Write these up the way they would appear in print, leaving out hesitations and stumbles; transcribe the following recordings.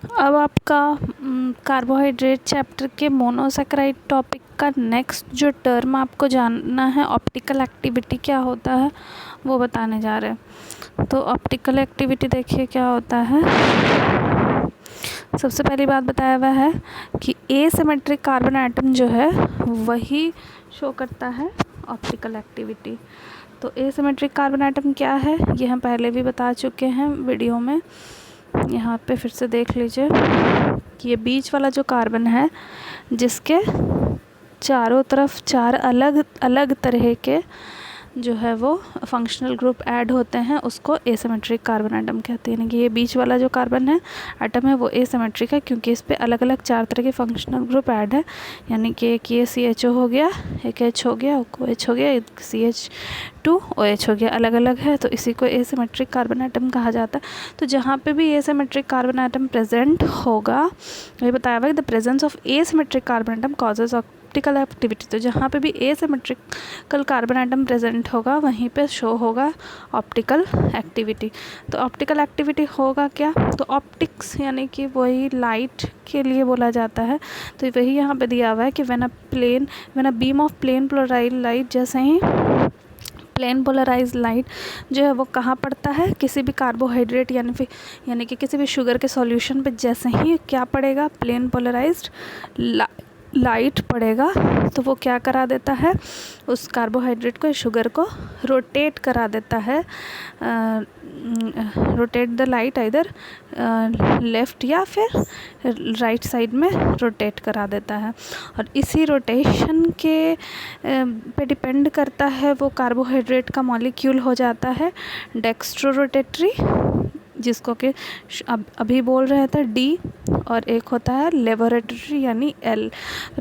अब आपका carbohydrate chapter के मोनोसेकेराइड टॉपिक का नेक्स्ट जो टर्म आपको जानना है, ऑप्टिकल एक्टिविटी क्या होता है वो बताने जा रहे हैं। तो ऑप्टिकल एक्टिविटी देखिए क्या होता है। सबसे पहली बात बताया हुआ है कि एसिमेट्रिक कार्बन एटम जो है वही शो करता है ऑप्टिकल एक्टिविटी। तो एसिमेट्रिक कार्बन एटम क्या है ये हम पहले भी बता चुके हैं वीडियो में, यहाँ पे फिर से देख लीजिए कि ये बीच वाला जो कार्बन है जिसके चारों तरफ चार अलग अलग तरह के जो है वो फंक्शनल ग्रुप ऐड होते हैं उसको एसिमेट्रिक कार्बन एटम कहते हैं। यानी कि ये बीच वाला जो कार्बन है एटम है वो एसिमेट्रिक है क्योंकि इस पे अलग अलग चार तरह के फंक्शनल ग्रुप ऐड है। यानी कि एक ये CHO हो गया, एक H हो गया, एक OH हो गया, एक CH2OH हो गया, अलग अलग है तो इसी को एसिमेट्रिक कार्बन एटम कहा जाता है। तो जहाँ पे भी एसिमेट्रिक कार्बन एटम प्रेजेंट होगा, ये बताया हुआ है the presence of asymmetric carbon atom causes optical activity. तो जहाँ पे भी एसिमेट्रिकल कार्बन एटम प्रेजेंट होगा वहीं पे शो होगा ऑप्टिकल एक्टिविटी। तो ऑप्टिकल एक्टिविटी होगा क्या, तो ऑप्टिक्स यानी कि वही लाइट के लिए बोला जाता है। तो वही यहाँ पे दिया हुआ है कि when a beam of plane polarize light, जैसे ही प्लेन पोलराइज लाइट जो है वो कहाँ पड़ता है, किसी भी कार्बोहाइड्रेट यानी कि किसी भी शुगर के सॉल्यूशन पे जैसे ही क्या पड़ेगा, प्लेन पोलराइज्ड लाइट पड़ेगा तो वो क्या करा देता है, उस कार्बोहाइड्रेट को, शुगर को रोटेट करा देता है, रोटेट द लाइट इधर लेफ़्ट या फिर राइट साइड में रोटेट करा देता है। और इसी रोटेशन के पे डिपेंड करता है वो कार्बोहाइड्रेट का मॉलिक्यूल हो जाता है डेक्स्ट्रोरोटेटरी, जिसको कि अभी बोल रहे थे D, और एक होता है लेबोरेटरी यानी L।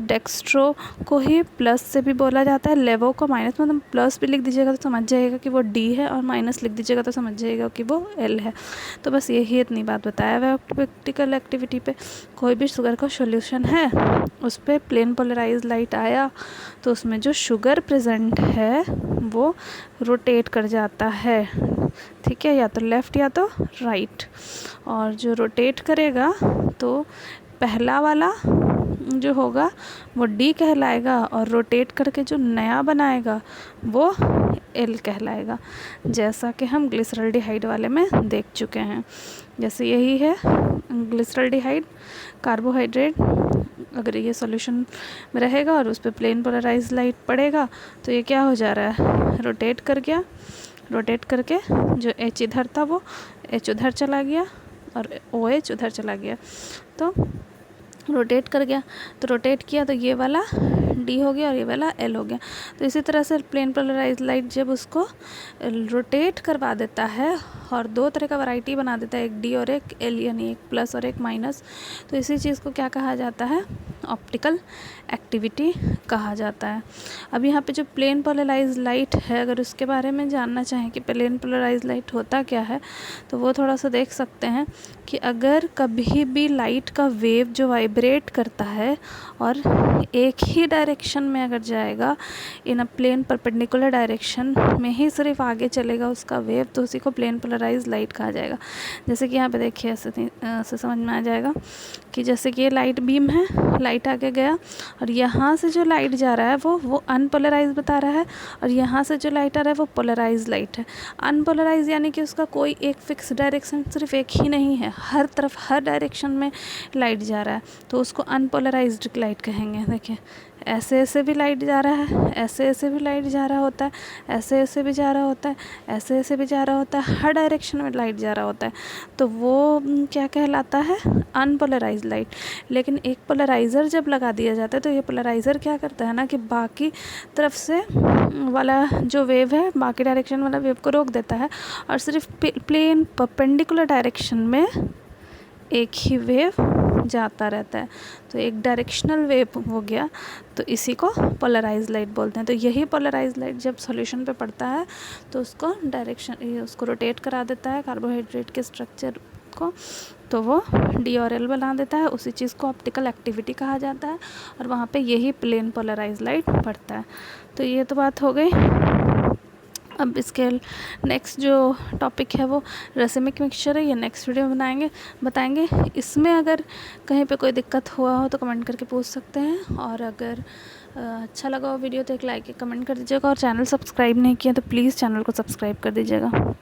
डेक्स्ट्रो को ही प्लस से भी बोला जाता है, लेवो को माइनस, मतलब प्लस भी लिख दीजिएगा तो समझ जाइएगा कि वो D है और माइनस लिख दीजिएगा तो समझ जाइएगा कि वो L है। तो बस यही इतनी बात बताया हुआ है ऑप्टिकल एक्टिविटी पे। कोई भी शुगर का सॉल्यूशन है उस पर प्लेन पोलराइज लाइट आया तो उसमें जो शुगर प्रेजेंट है वो रोटेट कर जाता है, ठीक है, या तो लेफ़्ट या तो राइट। और जो रोटेट करेगा तो पहला वाला जो होगा वो D कहलाएगा और रोटेट करके जो नया बनाएगा वो L कहलाएगा, जैसा कि हम ग्लिसरॉल्डिहाइड वाले में देख चुके हैं। जैसे यही है ग्लिसरॉल्डिहाइड कार्बोहाइड्रेट, अगर ये सॉल्यूशन में रहेगा और उस पर प्लेन पोलराइज लाइट पड़ेगा तो ये क्या हो जा रहा है, रोटेट कर गया, रोटेट करके जो H इधर था वो H उधर चला गया और OH उधर चला गया, तो रोटेट कर गया। तो रोटेट किया तो ये वाला D हो गया और ये वाला L हो गया। तो इसी तरह से प्लेन पोलराइज लाइट जब उसको रोटेट करवा देता है और दो तरह का वैरायटी बना देता है, एक D और एक L, यानी एक प्लस और एक माइनस, तो इसी चीज़ को क्या कहा जाता है, ऑप्टिकल एक्टिविटी कहा जाता है। अब यहाँ पे जो प्लेन पोलराइज लाइट है, अगर उसके बारे में जानना चाहें कि प्लेन पोलराइज लाइट होता क्या है तो वो थोड़ा सा देख सकते हैं कि अगर कभी भी लाइट का वेव जो वाइब्रेट करता है और एक ही डायरेक्शन में अगर जाएगा, इन अ प्लेन परपेंडिकुलर डायरेक्शन में ही सिर्फ आगे चलेगा उसका वेव, तो उसी को प्लेन पोलराइज लाइट कहा जाएगा। जैसे कि यहाँ पे देखिए ऐसे समझ में आ जाएगा कि जैसे कि ये लाइट बीम है, लाइट आगे गया और यहाँ से जो लाइट जा रहा है वो अनपोलराइज बता रहा है और यहाँ से जो लाइट आ रहा है वो पोलराइज लाइट है। अनपोलराइज यानी कि उसका कोई एक फिक्स डायरेक्शन सिर्फ एक ही नहीं है, हर तरफ हर डायरेक्शन में लाइट जा रहा है, तो उसको अनपोलराइज्ड लाइट कहेंगे। देखिए ऐसे ऐसे भी लाइट जा रहा है, ऐसे ऐसे भी लाइट जा रहा होता है, ऐसे ऐसे भी जा रहा होता है, ऐसे ऐसे भी जा रहा होता है, हर डायरेक्शन में लाइट जा रहा होता है, तो वो क्या कहलाता है, अनपोलराइज लाइट। लेकिन एक पोलराइज़र जब लगा दिया जाता है तो ये पोलराइज़र क्या करता है ना कि बाकी तरफ से वाला जो वेव है, बाकी डायरेक्शन वाला वेव को रोक देता है और सिर्फ प्लेन परपेंडिकुलर डायरेक्शन में एक ही वेव जाता रहता है, तो एक डायरेक्शनल वेव हो गया, तो इसी को पोलराइज लाइट बोलते हैं। तो यही पोलराइज लाइट जब सॉल्यूशन पे पड़ता है तो उसको उसको रोटेट करा देता है कार्बोहाइड्रेट के स्ट्रक्चर को, तो वो D और L बना देता है, उसी चीज़ को ऑप्टिकल एक्टिविटी कहा जाता है और वहाँ पे यही प्लेन पोलराइज लाइट पड़ता है। तो ये तो बात हो गई अब इसके नेक्स्ट जो टॉपिक है वो रेसिमिक मिक्सचर है, ये नेक्स्ट वीडियो में बताएंगे। इसमें अगर कहीं पे कोई दिक्कत हुआ हो तो कमेंट करके पूछ सकते हैं, और अगर अच्छा लगा हो वीडियो तो एक लाइक कमेंट कर दीजिएगा, और चैनल सब्सक्राइब नहीं किया तो प्लीज़ चैनल को सब्सक्राइब कर दीजिएगा।